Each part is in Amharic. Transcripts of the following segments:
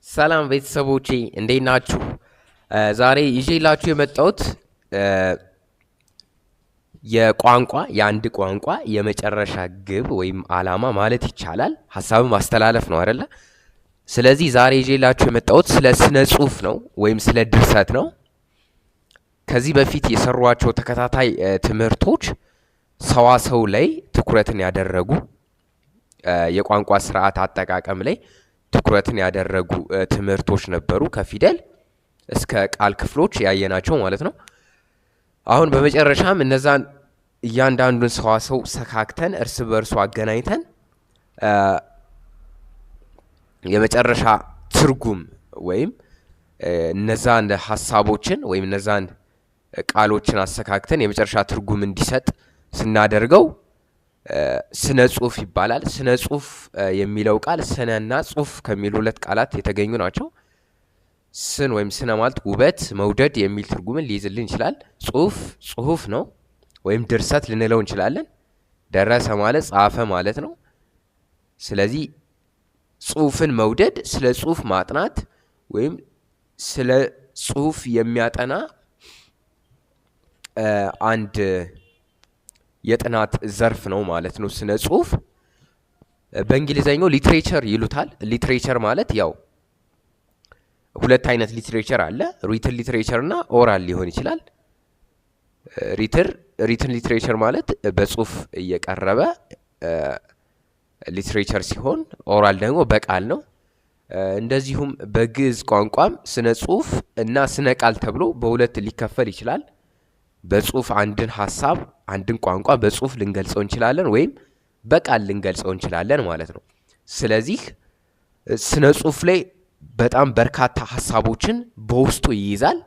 ሰላም ቤተሰቦቼ እንዴት ናችሁ? ዛሬ ይዤላችሁ የመጣሁት የቋንቋ የአንድ ቋንቋ የመጨረሻ ግብ ወይም ዓላማ ማለት ይቻላል ሀሳብ ማስተላለፍ ነው አይደለ? ስለዚህ ዛሬ ይዤላችሁ የመጣሁት ስለ ስነ ጽሁፍ ነው ወይም ስለ ድርሰት ነው። ከዚህ በፊት የሰሯቸው ተከታታይ ትምህርቶች ሰዋሰው ላይ ትኩረትን ያደረጉ የቋንቋ ስርዓት አጠቃቀም ላይ ትኩረትን ያደረጉ ትምህርቶች ነበሩ ከፊደል እስከ ቃል ክፍሎች ያየናቸው ማለት ነው። አሁን በመጨረሻም እነዛን እያንዳንዱን ሰዋሰው ሰካክተን እርስ በእርሱ አገናኝተን የመጨረሻ ትርጉም ወይም እነዛን ሀሳቦችን ወይም እነዛን ቃሎችን አሰካክተን የመጨረሻ ትርጉም እንዲሰጥ ስናደርገው ስነ ጽሁፍ ይባላል። ስነ ጽሁፍ የሚለው ቃል ስነና ጽሁፍ ከሚሉ ሁለት ቃላት የተገኙ ናቸው። ስን ወይም ስነ ማለት ውበት፣ መውደድ የሚል ትርጉምን ሊይዝልን ይችላል። ጽሁፍ ጽሁፍ ነው ወይም ድርሰት ልንለው እንችላለን። ደረሰ ማለት ጻፈ ማለት ነው። ስለዚህ ጽሁፍን መውደድ፣ ስለ ጽሁፍ ማጥናት ወይም ስለ ጽሁፍ የሚያጠና አንድ የጥናት ዘርፍ ነው ማለት ነው ስነ ጽሁፍ። በእንግሊዘኛው ሊትሬቸር ይሉታል። ሊትሬቸር ማለት ያው ሁለት አይነት ሊትሬቸር አለ። ሪትን ሊትሬቸር እና ኦራል ሊሆን ይችላል። ሪትን ሊትሬቸር ማለት በጽሁፍ እየቀረበ ሊትሬቸር ሲሆን ኦራል ደግሞ በቃል ነው። እንደዚሁም በግዕዝ ቋንቋም ስነ ጽሁፍ እና ስነ ቃል ተብሎ በሁለት ሊከፈል ይችላል። በጽሁፍ አንድን ሀሳብ አንድን ቋንቋ በጽሁፍ ልንገልጸው እንችላለን ወይም በቃል ልንገልጸው እንችላለን ማለት ነው። ስለዚህ ስነ ጽሁፍ ላይ በጣም በርካታ ሀሳቦችን በውስጡ ይይዛል።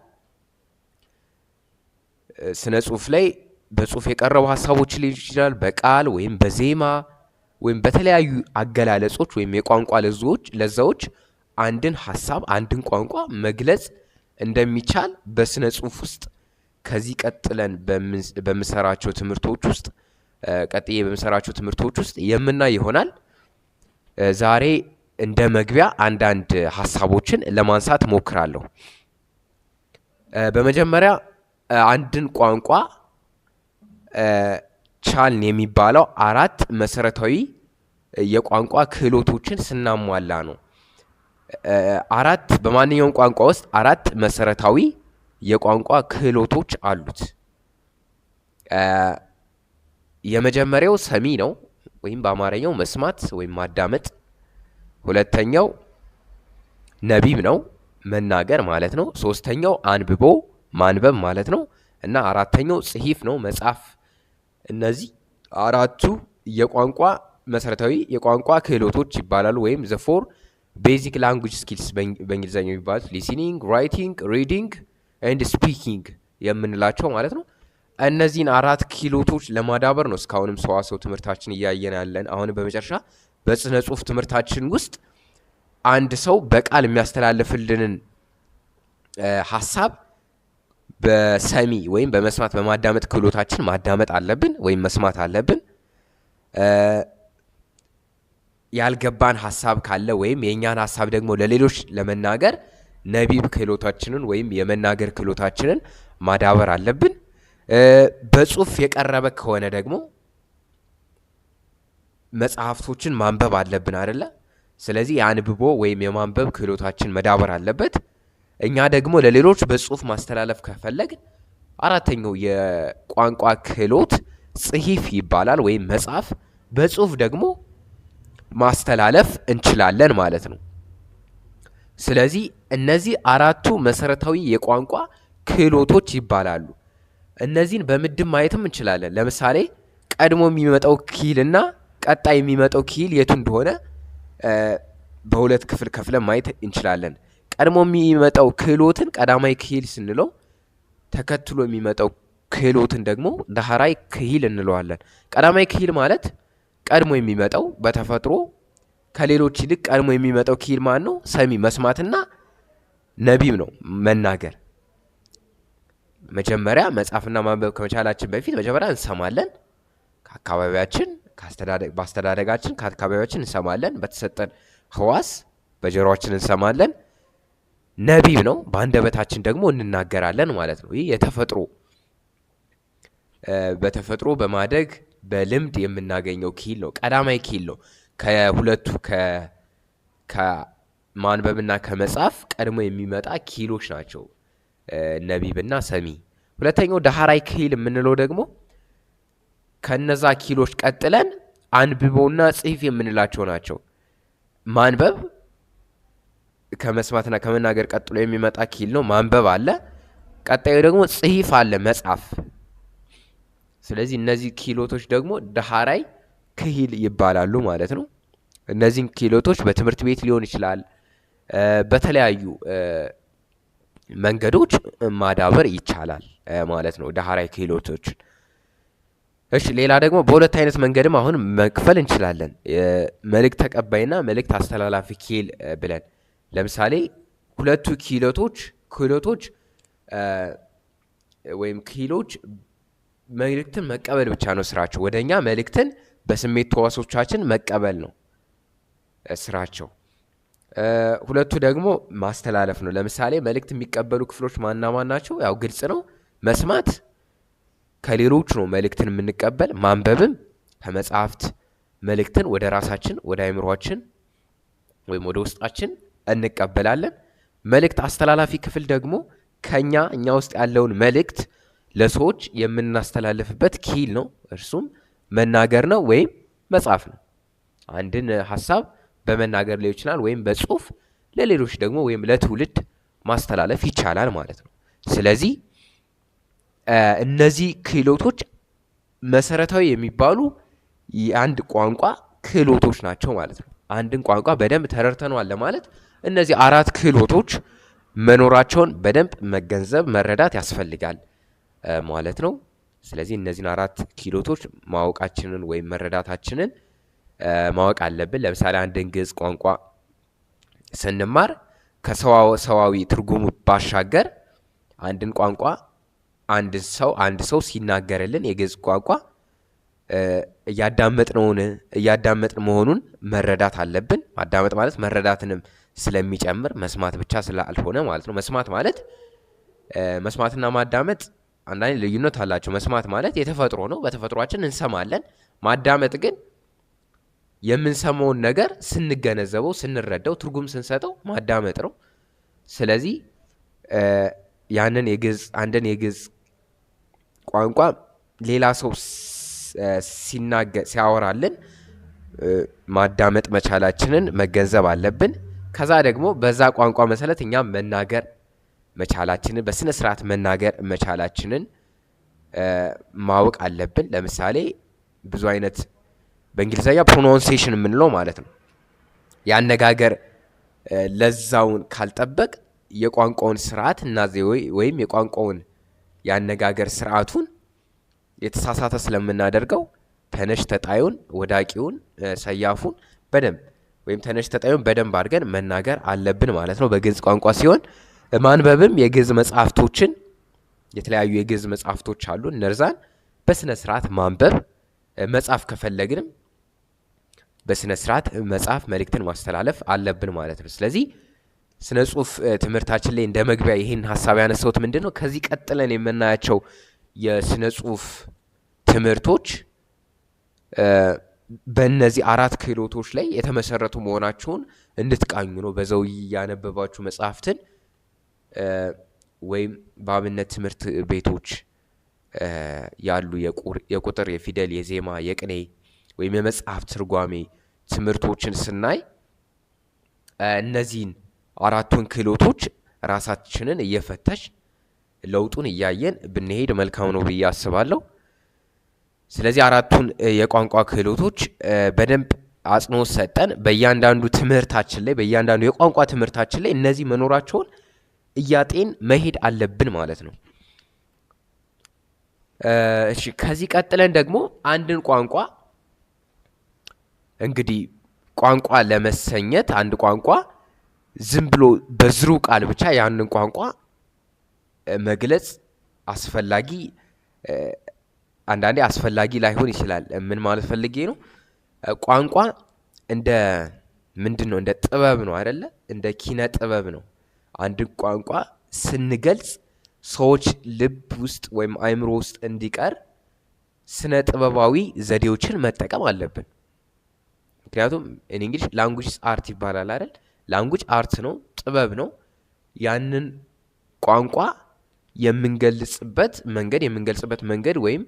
ስነ ጽሁፍ ላይ በጽሁፍ የቀረቡ ሀሳቦችን ሊይዝ ይችላል። በቃል ወይም በዜማ ወይም በተለያዩ አገላለጾች ወይም የቋንቋ ለዛዎች አንድን ሀሳብ አንድን ቋንቋ መግለጽ እንደሚቻል በስነ ጽሁፍ ውስጥ ከዚህ ቀጥለን በምሰራቸው ትምህርቶች ውስጥ ቀጥዬ በምሰራቸው ትምህርቶች ውስጥ የምናይ ይሆናል። ዛሬ እንደ መግቢያ አንዳንድ ሀሳቦችን ለማንሳት ሞክራለሁ። በመጀመሪያ አንድን ቋንቋ ቻልን የሚባለው አራት መሰረታዊ የቋንቋ ክህሎቶችን ስናሟላ ነው። በማንኛውም ቋንቋ ውስጥ አራት መሰረታዊ የቋንቋ ክህሎቶች አሉት። የመጀመሪያው ሰሚ ነው ወይም በአማርኛው መስማት ወይም ማዳመጥ። ሁለተኛው ነቢብ ነው መናገር ማለት ነው። ሶስተኛው አንብቦ ማንበብ ማለት ነው እና አራተኛው ጽሒፍ ነው መጻፍ። እነዚህ አራቱ የቋንቋ መሰረታዊ የቋንቋ ክህሎቶች ይባላሉ ወይም ዘ ፎር ቤዚክ ላንጉጅ ስኪልስ በእንግሊዝኛው የሚባሉት ሊስኒንግ፣ ራይቲንግ፣ ሪዲንግ ኤንድ ስፒኪንግ የምንላቸው ማለት ነው። እነዚህን አራት ክህሎቶች ለማዳበር ነው እስካሁንም ሰዋሰው ትምህርታችን እያየን ያለን። አሁን በመጨረሻ በስነ ጽሁፍ ትምህርታችን ውስጥ አንድ ሰው በቃል የሚያስተላልፍልንን ሀሳብ በሰሚ ወይም በመስማት በማዳመጥ ክህሎታችን ማዳመጥ አለብን ወይም መስማት አለብን። ያልገባን ሀሳብ ካለ ወይም የእኛን ሀሳብ ደግሞ ለሌሎች ለመናገር ነቢብ ክህሎታችንን ወይም የመናገር ክህሎታችንን ማዳበር አለብን። በጽሁፍ የቀረበ ከሆነ ደግሞ መጽሐፍቶችን ማንበብ አለብን አይደለ? ስለዚህ የአንብቦ ወይም የማንበብ ክህሎታችን መዳበር አለበት። እኛ ደግሞ ለሌሎች በጽሁፍ ማስተላለፍ ከፈለግን አራተኛው የቋንቋ ክህሎት ጽሒፍ ይባላል ወይም መጻፍ። በጽሁፍ ደግሞ ማስተላለፍ እንችላለን ማለት ነው። ስለዚህ እነዚህ አራቱ መሰረታዊ የቋንቋ ክህሎቶች ይባላሉ። እነዚህን በምድብ ማየትም እንችላለን። ለምሳሌ ቀድሞ የሚመጣው ኪል እና ቀጣይ የሚመጣው ኪል የቱ እንደሆነ በሁለት ክፍል ከፍለን ማየት እንችላለን። ቀድሞ የሚመጣው ክህሎትን ቀዳማይ ክሂል ስንለው ተከትሎ የሚመጣው ክህሎትን ደግሞ ዳህራይ ክሂል እንለዋለን። ቀዳማይ ክሂል ማለት ቀድሞ የሚመጣው በተፈጥሮ ከሌሎች ይልቅ ቀድሞ የሚመጣው ክሂል ማን ነው? ሰሚ መስማትና ነቢብ ነው መናገር። መጀመሪያ መጻፍና ማንበብ ከመቻላችን በፊት መጀመሪያ እንሰማለን። ከአካባቢያችን በአስተዳደጋችን ከአካባቢያችን እንሰማለን። በተሰጠን ህዋስ በጆሮአችን እንሰማለን። ነቢብ ነው። በአንደበታችን ደግሞ እንናገራለን ማለት ነው። ይህ የተፈጥሮ በተፈጥሮ በማደግ በልምድ የምናገኘው ኪል ነው። ቀዳማይ ኪል ነው። ከሁለቱ ከማንበብና ከመጻፍ ቀድሞ የሚመጣ ኪሎች ናቸው ነቢብና ሰሚ። ሁለተኛው ዳህራይ ኪል የምንለው ደግሞ ከነዛ ኪሎች ቀጥለን አንብቦና ጽሂፍ የምንላቸው ናቸው። ማንበብ ከመስማትና ከመናገር ቀጥሎ የሚመጣ ኪል ነው። ማንበብ አለ። ቀጣዩ ደግሞ ጽሂፍ አለ፣ መጻፍ። ስለዚህ እነዚህ ኪሎቶች ደግሞ ዳህራይ ክሂል ይባላሉ ማለት ነው። እነዚህን ኪሎቶች በትምህርት ቤት ሊሆን ይችላል፣ በተለያዩ መንገዶች ማዳበር ይቻላል ማለት ነው ዳህራይ ክህሎቶችን። እሺ ሌላ ደግሞ በሁለት አይነት መንገድም አሁን መክፈል እንችላለን። መልእክት ተቀባይና መልእክት አስተላላፊ ኪል ብለን ለምሳሌ ሁለቱ ክህሎቶች ወይም ኪሎች መልእክትን መቀበል ብቻ ነው ስራቸው። ወደኛ መልእክትን በስሜት ተዋሶቻችን መቀበል ነው ስራቸው። ሁለቱ ደግሞ ማስተላለፍ ነው። ለምሳሌ መልእክት የሚቀበሉ ክፍሎች ማና ማን ናቸው? ያው ግልጽ ነው። መስማት ከሌሎች ነው መልእክትን የምንቀበል። ማንበብም ከመጽሐፍት መልእክትን ወደ ራሳችን ወደ አእምሯችን ወይም ወደ ውስጣችን እንቀበላለን። መልእክት አስተላላፊ ክፍል ደግሞ እኛ ውስጥ ያለውን መልእክት ለሰዎች የምናስተላልፍበት ኪል ነው። እርሱም መናገር ነው ወይም መጻፍ ነው። አንድን ሀሳብ በመናገር ሊሆን ይችላል ወይም በጽሁፍ ለሌሎች ደግሞ ወይም ለትውልድ ማስተላለፍ ይቻላል ማለት ነው። ስለዚህ እነዚህ ክህሎቶች መሰረታዊ የሚባሉ የአንድ ቋንቋ ክህሎቶች ናቸው ማለት ነው። አንድን ቋንቋ በደንብ ተረድተነዋል ለማለት እነዚህ አራት ክህሎቶች መኖራቸውን በደንብ መገንዘብ መረዳት ያስፈልጋል ማለት ነው። ስለዚህ እነዚህን አራት ክህሎቶች ማወቃችንን ወይም መረዳታችንን ማወቅ አለብን። ለምሳሌ አንድን ግዕዝ ቋንቋ ስንማር ከሰዋዊ ትርጉሙ ባሻገር አንድን ቋንቋ አንድ ሰው ሲናገርልን የግዕዝ ቋንቋ እያዳመጥን መሆኑን መረዳት አለብን። ማዳመጥ ማለት መረዳትንም ስለሚጨምር መስማት ብቻ ስላልሆነ ማለት ነው። መስማትና ማዳመጥ አንዳንድ ልዩነት አላቸው። መስማት ማለት የተፈጥሮ ነው፣ በተፈጥሯችን እንሰማለን። ማዳመጥ ግን የምንሰማውን ነገር ስንገነዘበው፣ ስንረዳው፣ ትርጉም ስንሰጠው ማዳመጥ ነው። ስለዚህ አንድን የግዕዝ ቋንቋ ሌላ ሰው ሲያወራልን ማዳመጥ መቻላችንን መገንዘብ አለብን። ከዛ ደግሞ በዛ ቋንቋ መሰረት እኛም መናገር መቻላችንን በስነ ስርዓት መናገር መቻላችንን ማወቅ አለብን። ለምሳሌ ብዙ አይነት በእንግሊዝኛ ፕሮናንሴሽን የምንለው ማለት ነው። የአነጋገር ለዛውን ካልጠበቅ የቋንቋውን ስርዓት እና ወይም የቋንቋውን የአነጋገር ስርዓቱን የተሳሳተ ስለምናደርገው ተነሽ ተጣዩን ወዳቂውን ሰያፉን በደንብ ወይም ተነሽ ተጣዩን በደንብ አድርገን መናገር አለብን ማለት ነው በግዕዝ ቋንቋ ሲሆን፣ ማንበብም የግዕዝ መጽሐፍቶችን የተለያዩ የግዕዝ መጽሐፍቶች አሉ። እነርዛን በስነ ስርዓት ማንበብ፣ መጻፍ ከፈለግንም በስነ ስርዓት መጻፍ፣ መልእክትን ማስተላለፍ አለብን ማለት ነው። ስለዚህ ስነ ጽሁፍ ትምህርታችን ላይ እንደ መግቢያ ይህን ሀሳብ ያነሳሁት ምንድን ነው፣ ከዚህ ቀጥለን የምናያቸው የስነ ጽሁፍ ትምህርቶች በእነዚህ አራት ክህሎቶች ላይ የተመሰረቱ መሆናቸውን እንድትቃኙ ነው። በዛው ያነበባችሁ መጽሐፍትን ወይም በአብነት ትምህርት ቤቶች ያሉ የቁጥር፣ የፊደል፣ የዜማ፣ የቅኔ ወይም የመጽሐፍ ትርጓሜ ትምህርቶችን ስናይ እነዚህን አራቱን ክህሎቶች ራሳችንን እየፈተሽ ለውጡን እያየን ብንሄድ መልካም ነው ብዬ አስባለሁ። ስለዚህ አራቱን የቋንቋ ክህሎቶች በደንብ አጽንኦት ሰጠን በእያንዳንዱ ትምህርታችን ላይ በእያንዳንዱ የቋንቋ ትምህርታችን ላይ እነዚህ መኖራቸውን እያጤን መሄድ አለብን ማለት ነው። እሺ ከዚህ ቀጥለን ደግሞ አንድን ቋንቋ እንግዲህ ቋንቋ ለመሰኘት አንድ ቋንቋ ዝም ብሎ በዝሩ ቃል ብቻ ያንን ቋንቋ መግለጽ አንዳንዴ አስፈላጊ ላይሆን ይችላል። ምን ማለት ፈልጌ ነው? ቋንቋ እንደ ጥበብ ነው አይደለ? እንደ ኪነ ጥበብ ነው። አንድን ቋንቋ ስንገልጽ ሰዎች ልብ ውስጥ ወይም አእምሮ ውስጥ እንዲቀር ስነ ጥበባዊ ዘዴዎችን መጠቀም አለብን። ምክንያቱም እንግሊሽ ላንጉጅ አርት ይባላል አይደል? ላንጉጅ አርት ነው፣ ጥበብ ነው። ያንን ቋንቋ የምንገልጽበት መንገድ ወይም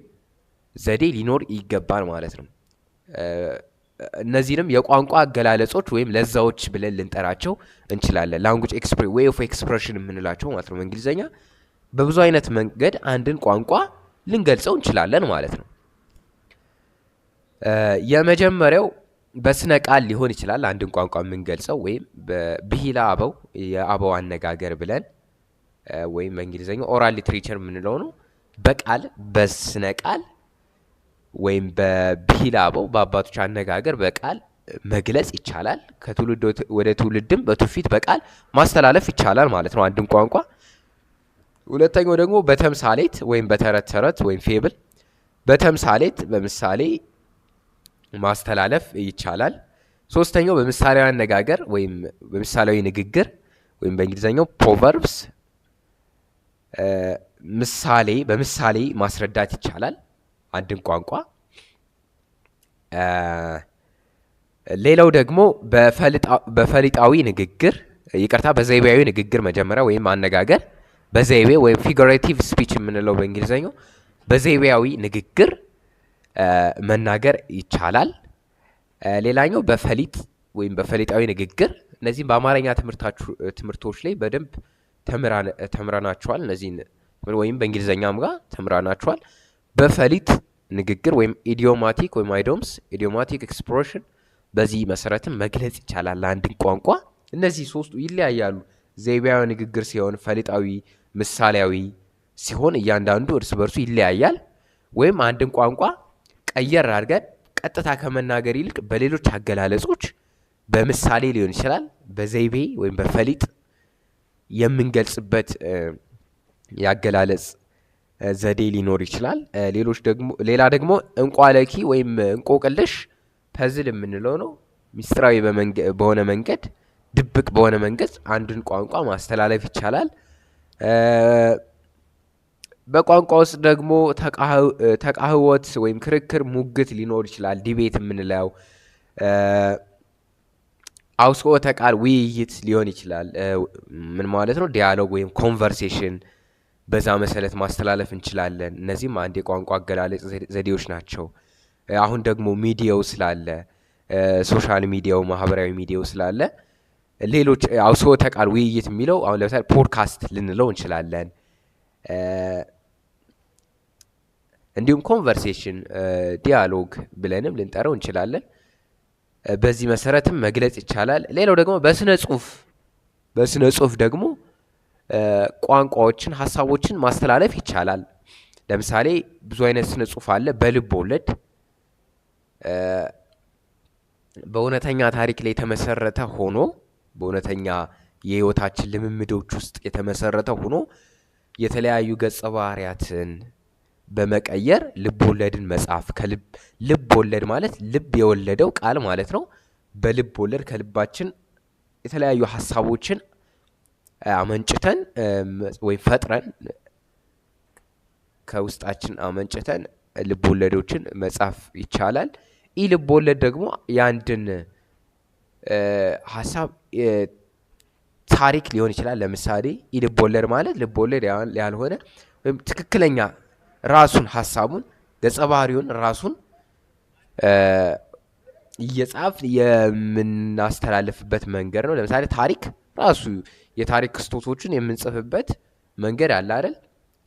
ዘዴ ሊኖር ይገባል ማለት ነው። እነዚህንም የቋንቋ አገላለጾች ወይም ለዛዎች ብለን ልንጠራቸው እንችላለን። ላንጉጅ ዌይ ኦፍ ኤክስፕሬሽን የምንላቸው ማለት ነው። በእንግሊዝኛ በብዙ አይነት መንገድ አንድን ቋንቋ ልንገልጸው እንችላለን ማለት ነው። የመጀመሪያው በስነ ቃል ሊሆን ይችላል። አንድን ቋንቋ የምንገልጸው ወይም በብሂለ አበው የአበው አነጋገር ብለን ወይም በእንግሊዝኛው ኦራል ሊትሬቸር የምንለው ነው። በቃል በስነ ቃል ወይም በብሂለ አበው በአባቶች አነጋገር በቃል መግለጽ ይቻላል። ከትውልድ ወደ ትውልድም በትውፊት በቃል ማስተላለፍ ይቻላል ማለት ነው አንድን ቋንቋ። ሁለተኛው ደግሞ በተምሳሌት ወይም በተረት ተረት ወይም ፌብል በተምሳሌት በምሳሌ ማስተላለፍ ይቻላል። ሶስተኛው በምሳሌያዊ አነጋገር ወይም በምሳሌያዊ ንግግር ወይም በእንግሊዝኛው ፕሮቨርብስ በምሳሌ ማስረዳት ይቻላል አንድን ቋንቋ። ሌላው ደግሞ በፈሊጣዊ ንግግር በዘይቤያዊ ንግግር መጀመሪያ ወይም አነጋገር በዘይቤ ወይም ፊጉሬቲቭ ስፒች የምንለው በእንግሊዝኛው በዘይቤያዊ ንግግር መናገር ይቻላል። ሌላኛው በፈሊጥ ወይም በፈሊጣዊ ንግግር። እነዚህም በአማርኛ ትምህርቶች ላይ በደንብ ተምረናቸዋል። እነዚህን ወይም በእንግሊዝኛም ጋር ተምረናቸዋል። በፈሊጥ ንግግር ወይም ኢዲዮማቲክ ወይም ኢዲዮማቲክ ኤክስፕሬሽን በዚህ መሰረትም መግለጽ ይቻላል አንድን ቋንቋ። እነዚህ ሶስቱ ይለያያሉ። ዘይቤያዊ ንግግር ሲሆን፣ ፈሊጣዊ ምሳሌያዊ ሲሆን እያንዳንዱ እርስ በርሱ ይለያያል። ወይም አንድን ቋንቋ ቀየር አድርገን ቀጥታ ከመናገር ይልቅ በሌሎች አገላለጾች በምሳሌ ሊሆን ይችላል፣ በዘይቤ ወይም በፈሊጥ የምንገልጽበት ያገላለጽ ዘዴ ሊኖር ይችላል። ሌላ ደግሞ እንቋለኪ ወይም እንቆቅልሽ ፐዝል የምንለው ነው። ሚስጥራዊ በሆነ መንገድ ድብቅ በሆነ መንገድ አንድን ቋንቋ ማስተላለፍ ይቻላል። በቋንቋ ውስጥ ደግሞ ተቃህወት ወይም ክርክር፣ ሙግት ሊኖር ይችላል። ዲቤት የምንለው አውስኦተ ቃል ውይይት ሊሆን ይችላል። ምን ማለት ነው? ዲያሎግ ወይም ኮንቨርሴሽን በዛ መሰረት ማስተላለፍ እንችላለን። እነዚህም አንድ የቋንቋ አገላለጽ ዘዴዎች ናቸው። አሁን ደግሞ ሚዲያው ስላለ ሶሻል ሚዲያው ማህበራዊ ሚዲያው ስላለ ሌሎች አውስኦተ ቃል ውይይት የሚለው አሁን ለምሳሌ ፖድካስት ልንለው እንችላለን። እንዲሁም ኮንቨርሴሽን ዲያሎግ ብለንም ልንጠራው እንችላለን። በዚህ መሰረትም መግለጽ ይቻላል። ሌላው ደግሞ በስነ ጽሁፍ ደግሞ ቋንቋዎችን፣ ሀሳቦችን ማስተላለፍ ይቻላል። ለምሳሌ ብዙ አይነት ስነ ጽሁፍ አለ። በልብ ወለድ በእውነተኛ ታሪክ ላይ የተመሰረተ ሆኖ በእውነተኛ የህይወታችን ልምምዶች ውስጥ የተመሰረተ ሆኖ የተለያዩ ገጸ ባህሪያትን በመቀየር ልብ ወለድን መጻፍ። ልብ ወለድ ማለት ልብ የወለደው ቃል ማለት ነው። በልብ ወለድ ከልባችን የተለያዩ ሀሳቦችን አመንጭተን ወይም ፈጥረን ከውስጣችን አመንጭተን ልብ ወለዶችን መጻፍ ይቻላል። ይህ ልብ ወለድ ደግሞ የአንድን ሀሳብ ታሪክ ሊሆን ይችላል። ለምሳሌ ይህ ልብ ወለድ ማለት ልብ ወለድ ያልሆነ ወይም ትክክለኛ ራሱን ሀሳቡን ገጸ ባህሪውን ራሱን እየጻፍ የምናስተላልፍበት መንገድ ነው። ለምሳሌ ታሪክ ራሱ የታሪክ ክስተቶችን የምንጽፍበት መንገድ አለ አይደል?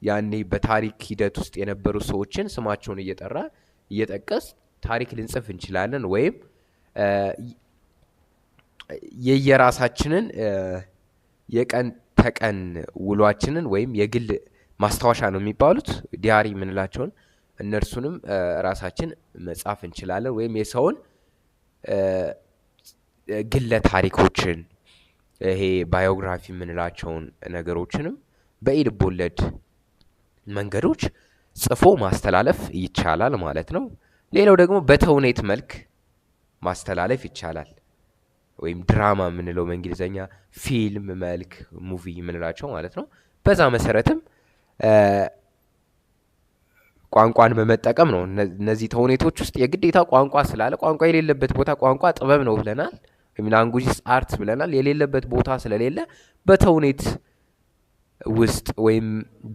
ያኔ በታሪክ ሂደት ውስጥ የነበሩ ሰዎችን ስማቸውን እየጠቀስ ታሪክ ልንጽፍ እንችላለን። ወይም የየራሳችንን የቀን ተቀን ውሏችንን ወይም የግል ማስታወሻ ነው የሚባሉት ዲያሪ የምንላቸውን እነርሱንም ራሳችን መጻፍ እንችላለን። ወይም የሰውን ግለ ታሪኮችን ይሄ ባዮግራፊ የምንላቸውን ነገሮችንም በልብ ወለድ መንገዶች ጽፎ ማስተላለፍ ይቻላል ማለት ነው። ሌላው ደግሞ በተውኔት መልክ ማስተላለፍ ይቻላል። ወይም ድራማ የምንለው በእንግሊዘኛ ፊልም መልክ ሙቪ የምንላቸው ማለት ነው። በዛ መሰረትም ቋንቋን በመጠቀም ነው። እነዚህ ተውኔቶች ውስጥ የግዴታ ቋንቋ ስላለ ቋንቋ የሌለበት ቦታ ቋንቋ ጥበብ ነው ብለናል፣ ወይም ላንጉጅ አርት ብለናል። የሌለበት ቦታ ስለሌለ በተውኔት ውስጥ ወይም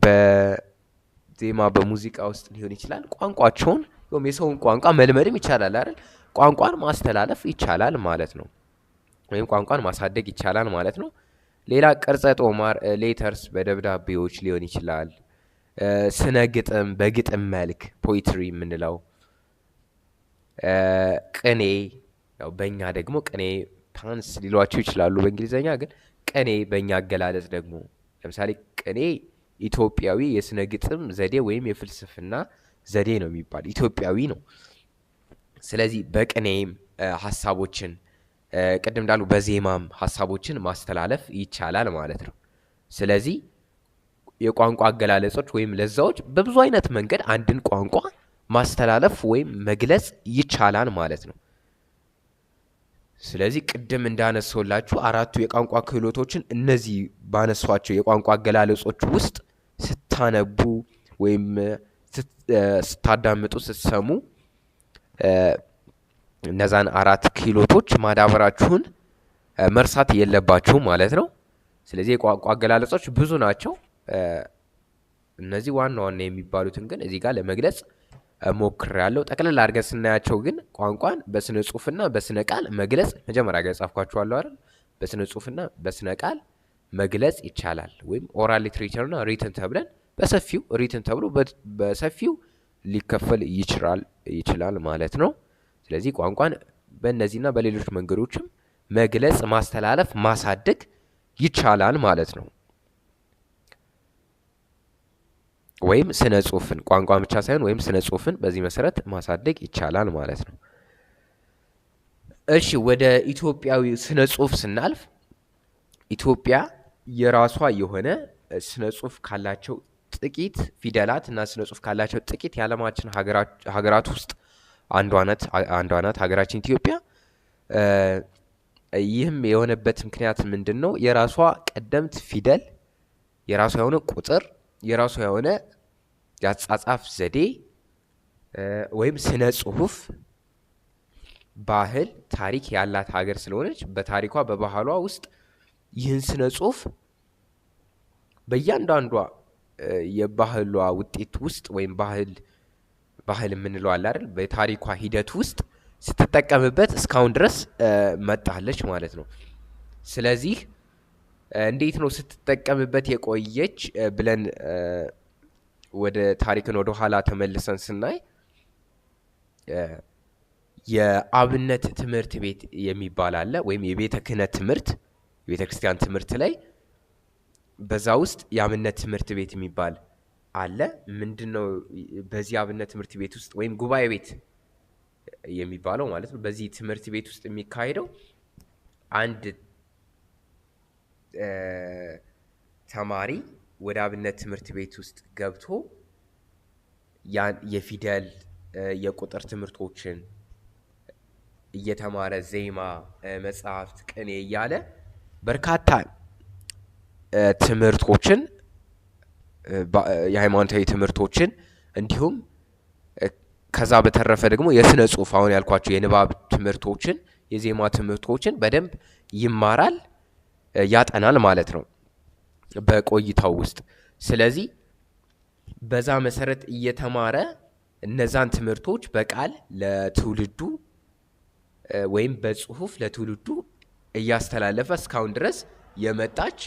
በዜማ በሙዚቃ ውስጥ ሊሆን ይችላል ቋንቋቸውን ወይም የሰውን ቋንቋ መልመድም ይቻላል አይደል? ቋንቋን ማስተላለፍ ይቻላል ማለት ነው፣ ወይም ቋንቋን ማሳደግ ይቻላል ማለት ነው። ሌላ ቅርጸ ጦማር ሌተርስ በደብዳቤዎች ሊሆን ይችላል። ስነ ግጥም በግጥም መልክ ፖይትሪ የምንለው፣ ቅኔ ያው በእኛ ደግሞ ቅኔ ፓንስ ሊሏቸው ይችላሉ በእንግሊዝኛ፣ ግን ቅኔ በእኛ አገላለጽ ደግሞ ለምሳሌ ቅኔ ኢትዮጵያዊ የስነ ግጥም ዘዴ ወይም የፍልስፍና ዘዴ ነው የሚባል ኢትዮጵያዊ ነው። ስለዚህ በቅኔም ሀሳቦችን ቅድም እንዳሉ በዜማም ሀሳቦችን ማስተላለፍ ይቻላል ማለት ነው። ስለዚህ የቋንቋ አገላለጾች ወይም ለዛዎች በብዙ አይነት መንገድ አንድን ቋንቋ ማስተላለፍ ወይም መግለጽ ይቻላል ማለት ነው። ስለዚህ ቅድም እንዳነሳሁላችሁ አራቱ የቋንቋ ክህሎቶችን እነዚህ ባነሷቸው የቋንቋ አገላለጾች ውስጥ ስታነቡ ወይም ስታዳምጡ ስትሰሙ እነዛን አራት ክህሎቶች ማዳበራችሁን መርሳት የለባችሁም ማለት ነው። ስለዚህ የቋንቋ አገላለጾች ብዙ ናቸው። እነዚህ ዋና ዋና የሚባሉትን ግን እዚህ ጋር ለመግለጽ ሞክሬያለሁ። ጠቅልል አድርገን ስናያቸው ግን ቋንቋን በስነ ጽሁፍና በስነ ቃል መግለጽ መጀመሪያ ጋር ጻፍኳችኋለሁ አይደል? በስነ ጽሁፍና በስነ ቃል መግለጽ ይቻላል። ወይም ኦራል ሊትሬቸርና ሪትን ተብለን በሰፊው ሪትን ተብሎ በሰፊው ሊከፈል ይችላል ማለት ነው። ስለዚህ ቋንቋን በእነዚህና በሌሎች መንገዶችም መግለጽ፣ ማስተላለፍ፣ ማሳደግ ይቻላል ማለት ነው። ወይም ስነ ጽሁፍን ቋንቋ ብቻ ሳይሆን ወይም ስነ ጽሁፍን በዚህ መሰረት ማሳደግ ይቻላል ማለት ነው። እሺ ወደ ኢትዮጵያዊ ስነ ጽሁፍ ስናልፍ ኢትዮጵያ የራሷ የሆነ ስነ ጽሁፍ ካላቸው ጥቂት ፊደላት እና ስነ ጽሁፍ ካላቸው ጥቂት የዓለማችን ሀገራት ውስጥ አንዷ ናት ሀገራችን ኢትዮጵያ። ይህም የሆነበት ምክንያት ምንድን ነው? የራሷ ቀደምት ፊደል፣ የራሷ የሆነ ቁጥር፣ የራሷ የሆነ የአጻጻፍ ዘዴ ወይም ስነ ጽሁፍ፣ ባህል፣ ታሪክ ያላት ሀገር ስለሆነች በታሪኳ በባህሏ ውስጥ ይህን ስነ ጽሁፍ በእያንዳንዷ የባህሏ ውጤት ውስጥ ወይም ባህል የምንለው አለ አይደል? በታሪኳ ሂደት ውስጥ ስትጠቀምበት እስካሁን ድረስ መጣለች ማለት ነው። ስለዚህ እንዴት ነው ስትጠቀምበት የቆየች ብለን ወደ ታሪክን ወደ ኋላ ተመልሰን ስናይ የአብነት ትምህርት ቤት የሚባል አለ፣ ወይም የቤተ ክህነት ትምህርት የቤተ ክርስቲያን ትምህርት ላይ በዛ ውስጥ የአብነት ትምህርት ቤት የሚባል አለ። ምንድነው በዚህ አብነት ትምህርት ቤት ውስጥ ወይም ጉባኤ ቤት የሚባለው ማለት ነው። በዚህ ትምህርት ቤት ውስጥ የሚካሄደው አንድ ተማሪ ወደ አብነት ትምህርት ቤት ውስጥ ገብቶ የፊደል የቁጥር ትምህርቶችን እየተማረ ዜማ፣ መጽሐፍት፣ ቅኔ እያለ በርካታ ትምህርቶችን የሃይማኖታዊ ትምህርቶችን እንዲሁም ከዛ በተረፈ ደግሞ የስነ ጽሁፍ አሁን ያልኳቸው የንባብ ትምህርቶችን የዜማ ትምህርቶችን በደንብ ይማራል፣ ያጠናል ማለት ነው በቆይታው ውስጥ። ስለዚህ በዛ መሰረት እየተማረ እነዛን ትምህርቶች በቃል ለትውልዱ ወይም በጽሁፍ ለትውልዱ እያስተላለፈ እስካሁን ድረስ የመጣች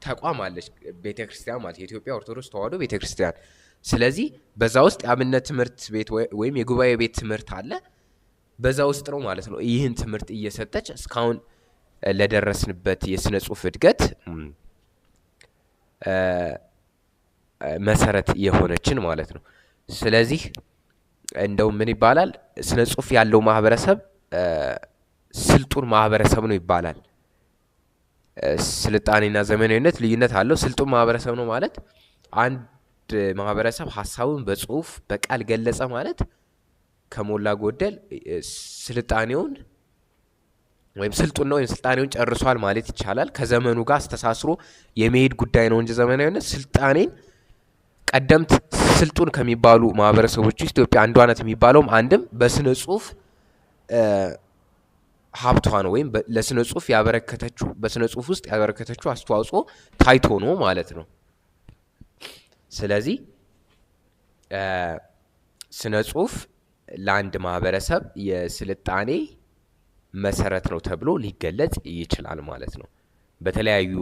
ተቋም አለች፣ ቤተክርስቲያን ማለት የኢትዮጵያ ኦርቶዶክስ ተዋሕዶ ቤተክርስቲያን። ስለዚህ በዛ ውስጥ የአብነት ትምህርት ቤት ወይም የጉባኤ ቤት ትምህርት አለ። በዛ ውስጥ ነው ማለት ነው ይህን ትምህርት እየሰጠች እስካሁን ለደረስንበት የስነ ጽሁፍ እድገት መሰረት የሆነችን ማለት ነው። ስለዚህ እንደው ምን ይባላል? ስነ ጽሁፍ ያለው ማህበረሰብ ስልጡን ማህበረሰብ ነው ይባላል። ስልጣኔና ዘመናዊነት ልዩነት አለው። ስልጡን ማህበረሰብ ነው ማለት አንድ ማህበረሰብ ሀሳቡን በጽሁፍ በቃል ገለጸ ማለት ከሞላ ጎደል ስልጣኔውን ወይም ስልጡን ነው ወይም ስልጣኔውን ጨርሷል ማለት ይቻላል። ከዘመኑ ጋር አስተሳስሮ የመሄድ ጉዳይ ነው እንጂ ዘመናዊነት ስልጣኔን ቀደምት ስልጡን ከሚባሉ ማህበረሰቦች ውስጥ ኢትዮጵያ አንዷ ናት የሚባለውም አንድም በስነ ጽሁፍ ሀብቷ ነው ወይም ለስነ ጽሁፍ ያበረከተችው በስነ ጽሁፍ ውስጥ ያበረከተችው አስተዋጽኦ ታይቶ ነው ማለት ነው። ስለዚህ ስነ ጽሁፍ ለአንድ ማህበረሰብ የስልጣኔ መሰረት ነው ተብሎ ሊገለጽ ይችላል ማለት ነው። በተለያዩ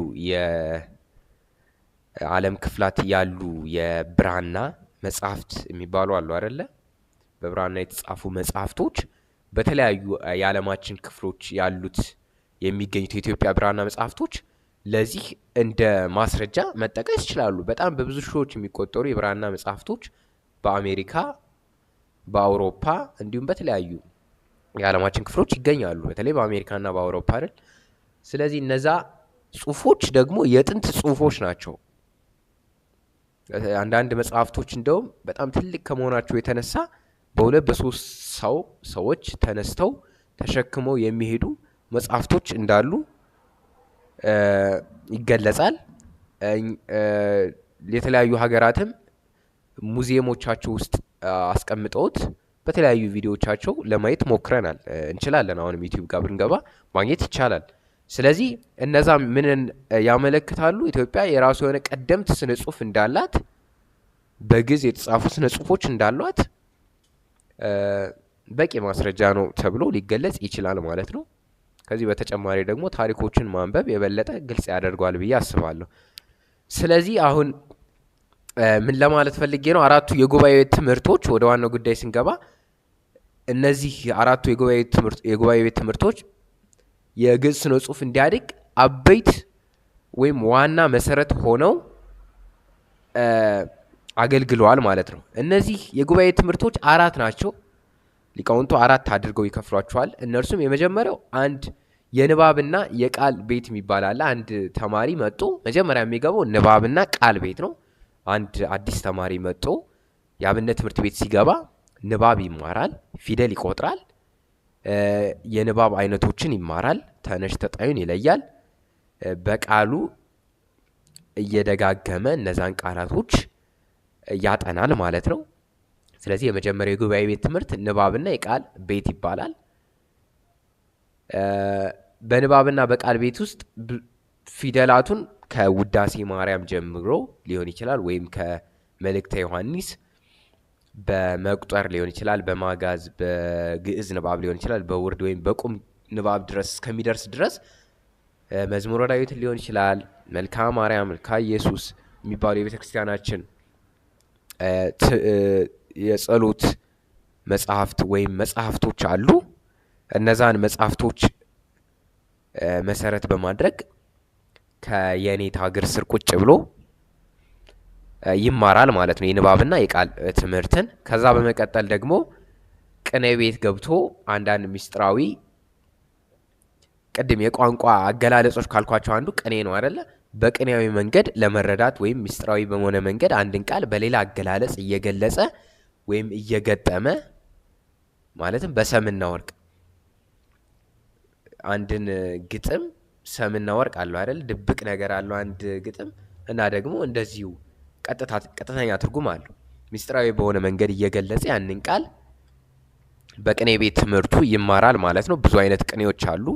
የዓለም ክፍላት ያሉ የብራና መጽሐፍት የሚባሉ አሉ አይደለ? በብራና የተጻፉ መጽሐፍቶች በተለያዩ የዓለማችን ክፍሎች ያሉት የሚገኙት የኢትዮጵያ ብራና መጽሐፍቶች ለዚህ እንደ ማስረጃ መጠቀስ ይችላሉ። በጣም በብዙ ሺዎች የሚቆጠሩ የብራና መጽሐፍቶች በአሜሪካ፣ በአውሮፓ እንዲሁም በተለያዩ የዓለማችን ክፍሎች ይገኛሉ። በተለይ በአሜሪካና በአውሮፓ አይደል? ስለዚህ እነዛ ጽሁፎች ደግሞ የጥንት ጽሁፎች ናቸው። አንዳንድ መጽሐፍቶች እንደውም በጣም ትልቅ ከመሆናቸው የተነሳ በሁለት በሶስት ሰዎች ተነስተው ተሸክመው የሚሄዱ መጽሐፍቶች እንዳሉ ይገለጻል። የተለያዩ ሀገራትም ሙዚየሞቻቸው ውስጥ አስቀምጠውት በተለያዩ ቪዲዮዎቻቸው ለማየት ሞክረናል፣ እንችላለን። አሁንም ዩቲዩብ ጋር ብንገባ ማግኘት ይቻላል። ስለዚህ እነዛ ምንን ያመለክታሉ? ኢትዮጵያ የራሱ የሆነ ቀደምት ስነ ጽሁፍ እንዳላት፣ በግዕዝ የተጻፉ ስነ ጽሁፎች እንዳሏት በቂ ማስረጃ ነው ተብሎ ሊገለጽ ይችላል ማለት ነው። ከዚህ በተጨማሪ ደግሞ ታሪኮችን ማንበብ የበለጠ ግልጽ ያደርገዋል ብዬ አስባለሁ። ስለዚህ አሁን ምን ለማለት ፈልጌ ነው? አራቱ የጉባኤ ቤት ትምህርቶች ወደ ዋናው ጉዳይ ስንገባ እነዚህ አራቱ የጉባኤ ቤት ትምህርቶች የግዕዝ ስነ ጽሁፍ እንዲያድግ አበይት ወይም ዋና መሰረት ሆነው አገልግለዋል ማለት ነው። እነዚህ የጉባኤ ትምህርቶች አራት ናቸው። ሊቃውንቱ አራት አድርገው ይከፍሏቸዋል። እነርሱም የመጀመሪያው አንድ የንባብና የቃል ቤት የሚባል አለ። አንድ ተማሪ መጥቶ መጀመሪያ የሚገባው ንባብና ቃል ቤት ነው። አንድ አዲስ ተማሪ መጥቶ የአብነት ትምህርት ቤት ሲገባ ንባብ ይማራል፣ ፊደል ይቆጥራል፣ የንባብ አይነቶችን ይማራል፣ ተነሽ ተጣዩን ይለያል። በቃሉ እየደጋገመ እነዛን ቃላቶች ያጠናል ማለት ነው። ስለዚህ የመጀመሪያው የጉባኤ ቤት ትምህርት ንባብና የቃል ቤት ይባላል። በንባብና በቃል ቤት ውስጥ ፊደላቱን ከውዳሴ ማርያም ጀምሮ ሊሆን ይችላል፣ ወይም ከመልእክተ ዮሐንስ በመቁጠር ሊሆን ይችላል፣ በማጋዝ በግዕዝ ንባብ ሊሆን ይችላል፣ በውርድ ወይም በቁም ንባብ ድረስ እስከሚደርስ ድረስ መዝሙረ ዳዊትን ሊሆን ይችላል፣ መልክአ ማርያም፣ መልክአ ኢየሱስ የሚባሉ የቤተ ክርስቲያናችን የጸሎት መጽሐፍት ወይም መጽሐፍቶች አሉ። እነዛን መጽሐፍቶች መሰረት በማድረግ ከየኔታ እግር ስር ቁጭ ብሎ ይማራል ማለት ነው፣ የንባብና የቃል ትምህርትን። ከዛ በመቀጠል ደግሞ ቅኔ ቤት ገብቶ አንዳንድ ምስጢራዊ ቅድም የቋንቋ አገላለጾች ካልኳቸው አንዱ ቅኔ ነው አይደለ? በቅኔያዊ መንገድ ለመረዳት ወይም ምስጢራዊ በሆነ መንገድ አንድን ቃል በሌላ አገላለጽ እየገለጸ ወይም እየገጠመ ማለትም በሰምና ወርቅ አንድን ግጥም ሰምና ወርቅ አለው አይደል? ድብቅ ነገር አለው አንድ ግጥም እና ደግሞ እንደዚሁ ቀጥተኛ ትርጉም አለው። ምስጢራዊ በሆነ መንገድ እየገለጸ ያንን ቃል በቅኔ ቤት ትምህርቱ ይማራል ማለት ነው። ብዙ አይነት ቅኔዎች አሉ፣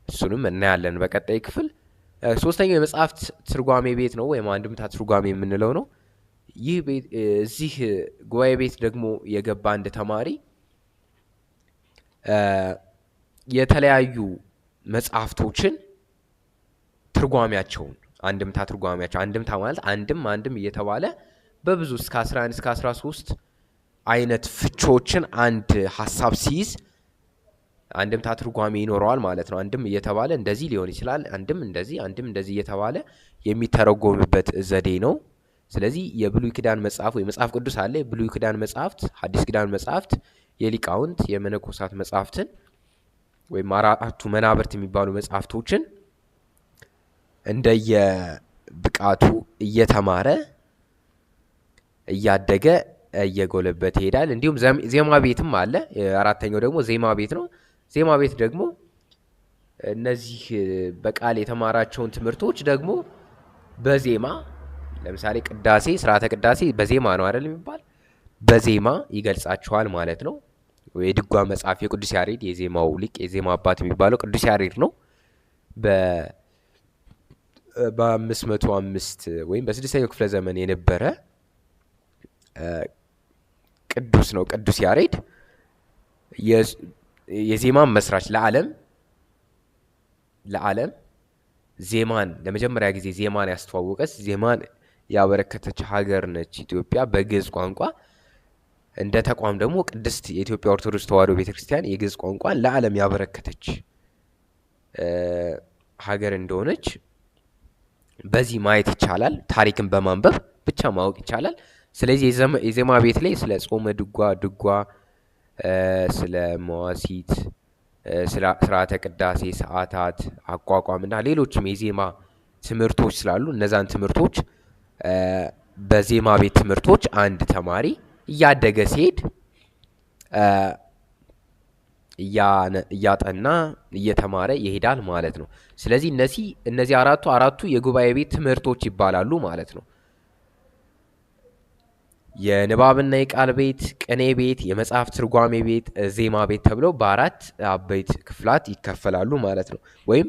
እሱንም እናያለን በቀጣይ ክፍል። ሶስተኛው የመጽሐፍት ትርጓሜ ቤት ነው ወይም አንድምታ ትርጓሜ የምንለው ነው። ይህ ቤት እዚህ ጉባኤ ቤት ደግሞ የገባ አንድ ተማሪ የተለያዩ መጽሐፍቶችን ትርጓሜያቸውን አንድምታ ትርጓሜያቸው አንድምታ ማለት አንድም እየተባለ በብዙ እስከ 11 እስከ 13 አይነት ፍቾችን አንድ ሀሳብ ሲይዝ አንድምታ ትርጓሜ ይኖረዋል ማለት ነው። አንድም እየተባለ እንደዚህ ሊሆን ይችላል፣ አንድም እንደዚህ እየተባለ የሚተረጎምበት ዘዴ ነው። ስለዚህ የብሉይ ኪዳን መጽሐፍ ወይ መጽሐፍ ቅዱስ አለ። የብሉይ ኪዳን መጽሐፍት፣ ሐዲስ ኪዳን መጽሐፍት፣ የሊቃውንት የመነኮሳት መጽሐፍትን ወይም አራቱ መናብርት የሚባሉ መጽሐፍቶችን እንደየብቃቱ እየተማረ እያደገ እየጎለበተ ይሄዳል። እንዲሁም ዜማ ቤትም አለ። አራተኛው ደግሞ ዜማ ቤት ነው። ዜማ ቤት ደግሞ እነዚህ በቃል የተማራቸውን ትምህርቶች ደግሞ በዜማ ለምሳሌ ቅዳሴ፣ ስርዓተ ቅዳሴ በዜማ ነው አይደል የሚባል፣ በዜማ ይገልጻቸዋል ማለት ነው። የድጓ መጽሐፍ የቅዱስ ያሬድ የዜማው ሊቅ የዜማ አባት የሚባለው ቅዱስ ያሬድ ነው። በ505 ወይም በ6ኛው ክፍለ ዘመን የነበረ ቅዱስ ነው። ቅዱስ ያሬድ የዜማን መስራች ለዓለም ዜማን ለመጀመሪያ ጊዜ ዜማን ያስተዋወቀች ዜማን ያበረከተች ሀገር ነች ኢትዮጵያ። በግዕዝ ቋንቋ እንደ ተቋም ደግሞ ቅድስት የኢትዮጵያ ኦርቶዶክስ ተዋሕዶ ቤተክርስቲያን የግዕዝ ቋንቋን ለዓለም ያበረከተች ሀገር እንደሆነች በዚህ ማየት ይቻላል። ታሪክን በማንበብ ብቻ ማወቅ ይቻላል። ስለዚህ የዜማ ቤት ላይ ስለ ጾመ ድጓ፣ ስለ መዋሲት፣ ስርዓተ ቅዳሴ፣ ሰዓታት፣ አቋቋምና ሌሎችም የዜማ ትምህርቶች ስላሉ እነዛን ትምህርቶች በዜማ ቤት ትምህርቶች አንድ ተማሪ እያደገ ሲሄድ እያጠና እየተማረ ይሄዳል ማለት ነው። ስለዚህ እነዚህ አራቱ የጉባኤ ቤት ትምህርቶች ይባላሉ ማለት ነው። የንባብና የቃል ቤት፣ ቅኔ ቤት፣ የመጽሐፍ ትርጓሜ ቤት፣ ዜማ ቤት ተብለው በአራት አበይት ክፍላት ይከፈላሉ ማለት ነው። ወይም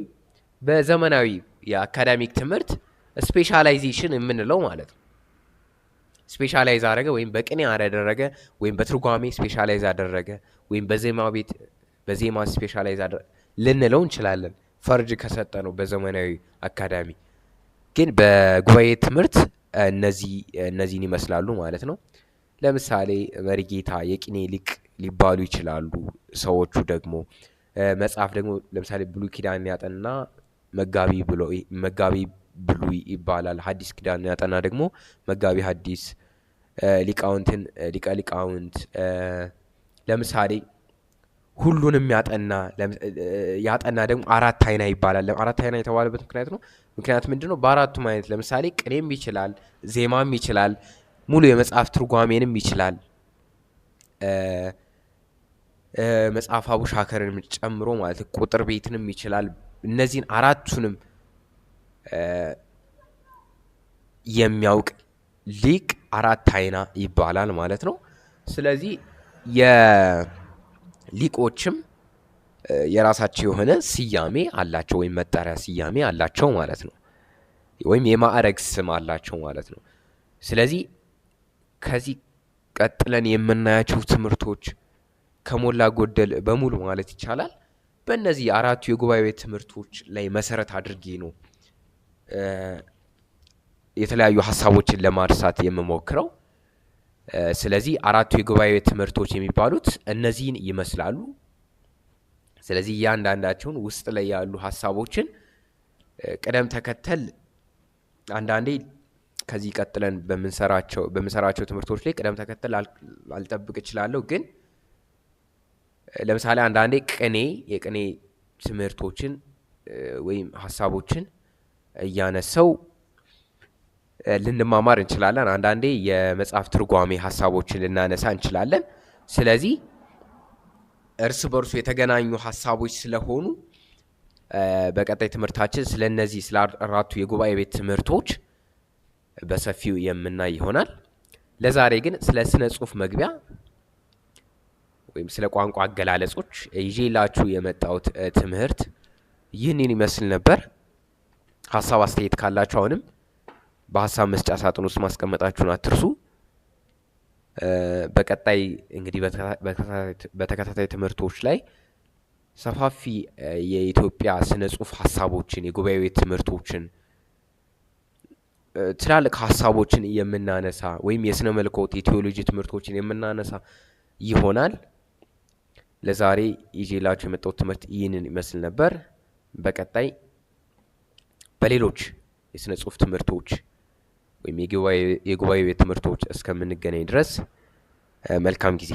በዘመናዊ የአካዳሚክ ትምህርት ስፔሻላይዜሽን የምንለው ማለት ነው። ስፔሻላይዝ አደረገ ወይም በቅኔ አደረገ ወይም በትርጓሜ ስፔሻላይዝ አደረገ ወይም በዜማ ስፔሻላይዝ ልንለው እንችላለን፣ ፈርጅ ከሰጠ ነው በዘመናዊ አካዳሚ። ግን በጉባኤ ትምህርት እነዚህን ይመስላሉ ማለት ነው። ለምሳሌ መሪጌታ የቅኔ ሊቅ ሊባሉ ይችላሉ። ሰዎቹ ደግሞ መጽሐፍ ደግሞ ለምሳሌ ብሉይ ኪዳን ያጠና መጋቢ ብሉይ ይባላል። ሐዲስ ኪዳን ያጠና ደግሞ መጋቢ ሐዲስ፣ ሊቃውንትን ሊቀ ሊቃውንት። ለምሳሌ ሁሉንም ያጠና ደግሞ አራት አይና ይባላል። አራት አይና የተባለበት ምክንያት ምንድን ነው? በአራቱም አይነት ለምሳሌ ቅኔም ይችላል፣ ዜማም ይችላል፣ ሙሉ የመጽሐፍ ትርጓሜንም ይችላል፣ መጽሐፍ አቡሻከርንም ጨምሮ ማለት ቁጥር ቤትንም ይችላል። እነዚህን አራቱንም የሚያውቅ ሊቅ አራት አይና ይባላል ማለት ነው። ስለዚህ የሊቆችም የራሳቸው የሆነ ስያሜ አላቸው ወይም መጠሪያ ስያሜ አላቸው ማለት ነው። ወይም የማዕረግ ስም አላቸው ማለት ነው። ስለዚህ ከዚህ ቀጥለን የምናያቸው ትምህርቶች ከሞላ ጎደል በሙሉ ማለት ይቻላል በእነዚህ አራቱ የጉባኤ ቤት ትምህርቶች ላይ መሰረት አድርጌ ነው የተለያዩ ሀሳቦችን ለማንሳት የምሞክረው። ስለዚህ አራቱ የጉባኤ ቤት ትምህርቶች የሚባሉት እነዚህን ይመስላሉ። ስለዚህ እያንዳንዳቸውን ውስጥ ላይ ያሉ ሀሳቦችን ቅደም ተከተል አንዳንዴ ከዚህ ቀጥለን በምንሰራቸው ትምህርቶች ላይ ቅደም ተከተል አልጠብቅ እችላለሁ። ግን ለምሳሌ አንዳንዴ የቅኔ ትምህርቶችን ወይም ሀሳቦችን እያነሳው ልንማማር እንችላለን። አንዳንዴ የመጽሐፍ ትርጓሜ ሀሳቦችን ልናነሳ እንችላለን። ስለዚህ እርስ በርሱ የተገናኙ ሀሳቦች ስለሆኑ በቀጣይ ትምህርታችን ስለነዚህ ስለ አራቱ የጉባኤ ቤት ትምህርቶች በሰፊው የምናይ ይሆናል። ለዛሬ ግን ስለ ስነ ጽሁፍ መግቢያ ወይም ስለ ቋንቋ አገላለጾች ይዤላችሁ የመጣሁት ትምህርት ይህንን ይመስል ነበር። ሀሳብ አስተያየት ካላችሁ አሁንም በሀሳብ መስጫ ሳጥን ውስጥ ማስቀመጣችሁን አትርሱ። በቀጣይ እንግዲህ በተከታታይ ትምህርቶች ላይ ሰፋፊ የኢትዮጵያ ስነ ጽሁፍ ሀሳቦችን፣ የጉባኤ ቤት ትምህርቶችን፣ ትላልቅ ሀሳቦችን የምናነሳ ወይም የስነ መልኮት የቴዎሎጂ ትምህርቶችን የምናነሳ ይሆናል። ለዛሬ ይዤላችሁ የመጣሁት ትምህርት ይህንን ይመስል ነበር። በቀጣይ በሌሎች የስነ ጽሁፍ ትምህርቶች ወይም የጉባኤ ቤት ትምህርቶች እስከምንገናኝ ድረስ መልካም ጊዜ